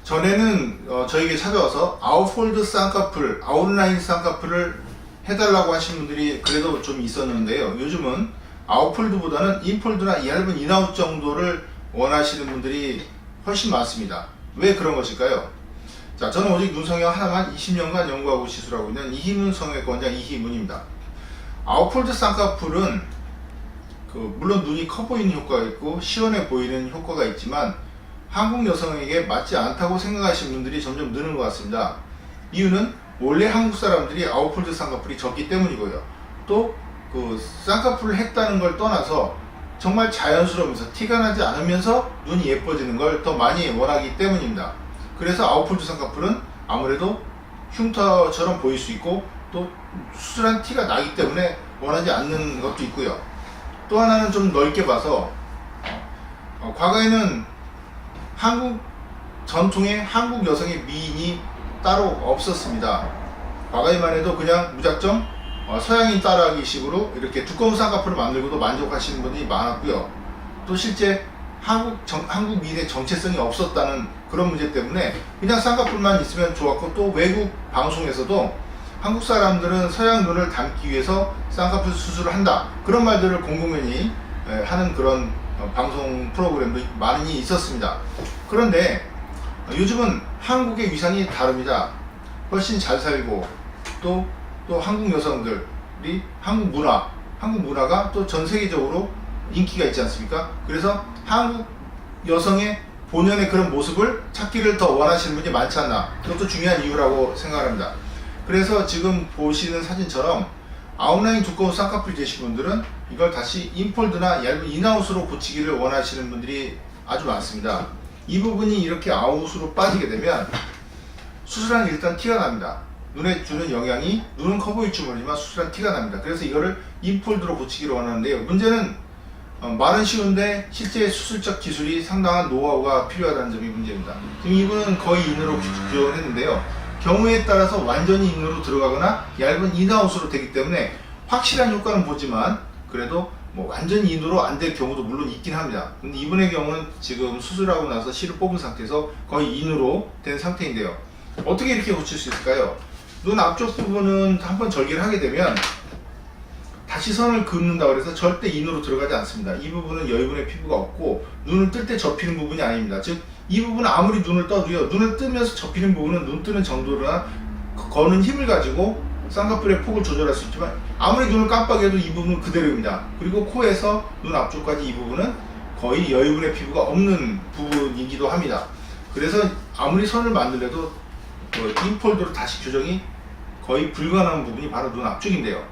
전에는 저에게 찾아와서 아웃폴드 쌍꺼풀, 아웃라인 쌍꺼풀을 해달라고 하신 분들이 그래도 좀 있었는데요. 요즘은 아웃폴드보다는 인폴드나 얇은 인아웃 정도를 원하시는 분들이 훨씬 많습니다. 왜 그런 것일까요? 자, 저는 오직 눈성형 하나만 20년간 연구하고 시술하고 있는 이희문 성형외과원장 이희문입니다. 아웃폴드 쌍꺼풀은 물론 눈이 커 보이는 효과가 있고 시원해 보이는 효과가 있지만 한국 여성에게 맞지 않다고 생각하시는 분들이 점점 느는 것 같습니다. 이유는 원래 한국 사람들이 아웃폴드 쌍꺼풀이 적기 때문이고요. 또 쌍꺼풀을 했다는 걸 떠나서 정말 자연스러우면서 티가 나지 않으면서 눈이 예뻐지는 걸 더 많이 원하기 때문입니다. 그래서 아웃폴드 쌍꺼풀은 아무래도 흉터처럼 보일 수 있고 또 수술한 티가 나기 때문에 원하지 않는 것도 있고요. 또 하나는 좀 넓게 봐서 과거에는 전통의 한국 여성의 미인이 따로 없었습니다. 과거에만 해도 그냥 무작정 서양인 따라하기 식으로 이렇게 두꺼운 쌍꺼풀을 만들고도 만족하시는 분이 많았고요. 또 실제 한국 미인의 정체성이 없었다는 그런 문제 때문에 그냥 쌍꺼풀만 있으면 좋았고, 또 외국 방송에서도 한국 사람들은 서양 눈을 닮기 위해서 쌍꺼풀 수술을 한다, 그런 말들을 공공연히 하는 그런 방송 프로그램도 많이 있었습니다. 그런데 요즘은 한국의 위상이 다릅니다. 훨씬 잘 살고 또 한국 여성들이 한국 문화가 또 전 세계적으로 인기가 있지 않습니까? 그래서 한국 여성의 본연의 그런 모습을 찾기를 더 원하시는 분이 많지 않나, 그것도 중요한 이유라고 생각합니다. 그래서 지금 보시는 사진처럼 아웃라인 두꺼운 쌍꺼풀이 되신 분들은 이걸 다시 인폴드나 얇은 인아웃으로 고치기를 원하시는 분들이 아주 많습니다. 이 부분이 이렇게 아웃으로 빠지게 되면 수술한 일단 티가 납니다. 눈에 주는 영향이, 눈은 커 보일지 모르지만 수술한 티가 납니다. 그래서 이거를 인폴드로 고치기를 원하는데요. 문제는 말은 쉬운데 실제 수술적 기술이 상당한 노하우가 필요하다는 점이 문제입니다. 지금 이분은 거의 인으로 교정을 했는데요. 경우에 따라서 완전히 인으로 들어가거나 얇은 인아웃으로 되기 때문에 확실한 효과는 보지만 그래도 완전히 인으로 안 될 경우도 물론 있긴 합니다. 근데 이분의 경우는 지금 수술하고 나서 실을 뽑은 상태에서 거의 인으로 된 상태인데요. 어떻게 이렇게 고칠 수 있을까요? 눈 앞쪽 부분은 한번 절개를 하게 되면 다시 선을 긋는다고 해서 절대 인으로 들어가지 않습니다. 이 부분은 여유분의 피부가 없고 눈을 뜰 때 접히는 부분이 아닙니다. 즉 이 부분은 아무리 눈을 떠도요, 눈을 뜨면서 접히는 부분은 눈 뜨는 정도나 거는 힘을 가지고 쌍꺼풀의 폭을 조절할 수 있지만 아무리 눈을 깜빡여도 이 부분은 그대로입니다. 그리고 코에서 눈 앞쪽까지 이 부분은 거의 여유분의 피부가 없는 부분이기도 합니다. 그래서 아무리 선을 만들려도 인폴드로 다시 교정이 거의 불가능한 부분이 바로 눈 앞쪽인데요.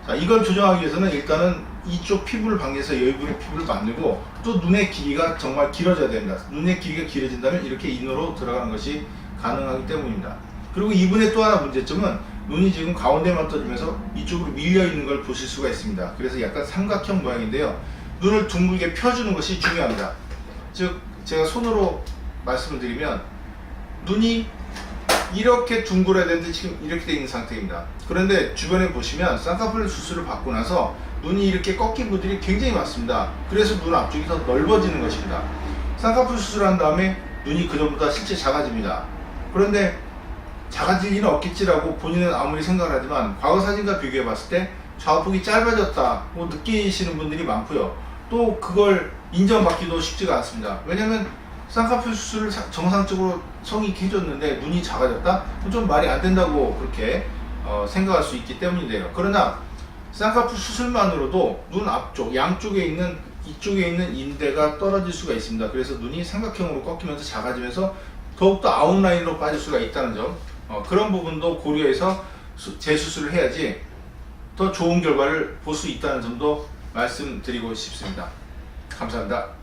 자, 이걸 교정하기 위해서는 일단은 이쪽 피부를 방해해서 여유분의 피부를 만들고, 또 눈의 길이가 정말 길어져야 됩니다. 눈의 길이가 길어진다면 이렇게 인으로 들어가는 것이 가능하기 때문입니다. 그리고 이분의 또 하나 문제점은 눈이 지금 가운데만 떠지면서 이쪽으로 밀려 있는 걸 보실 수가 있습니다. 그래서 약간 삼각형 모양인데요. 눈을 둥글게 펴주는 것이 중요합니다. 즉 제가 손으로 말씀을 드리면 눈이 이렇게 둥글어야 되는데 지금 이렇게 되어 있는 상태입니다. 그런데 주변에 보시면 쌍꺼풀 수술을 받고 나서 눈이 이렇게 꺾인 분들이 굉장히 많습니다. 그래서 눈 앞쪽이 더 넓어지는 것입니다. 쌍꺼풀 수술한 다음에 눈이 그전보다 실제 작아집니다. 그런데 작아질 일은 없겠지라고 본인은 아무리 생각을 하지만 과거 사진과 비교해 봤을 때 좌우폭이 짧아졌다고 느끼시는 분들이 많고요. 또 그걸 인정받기도 쉽지가 않습니다. 왜냐면 쌍꺼풀 수술을 정상적으로 성의있게 해줬는데 눈이 작아졌다? 좀 말이 안 된다고 그렇게 생각할 수 있기 때문인데요. 그러나 쌍꺼풀 수술만으로도 눈 앞쪽, 양쪽에 있는 이쪽에 있는 인대가 떨어질 수가 있습니다. 그래서 눈이 삼각형으로 꺾이면서 작아지면서 더욱더 아웃라인으로 빠질 수가 있다는 점, 그런 부분도 고려해서 재수술을 해야지 더 좋은 결과를 볼 수 있다는 점도 말씀드리고 싶습니다. 감사합니다.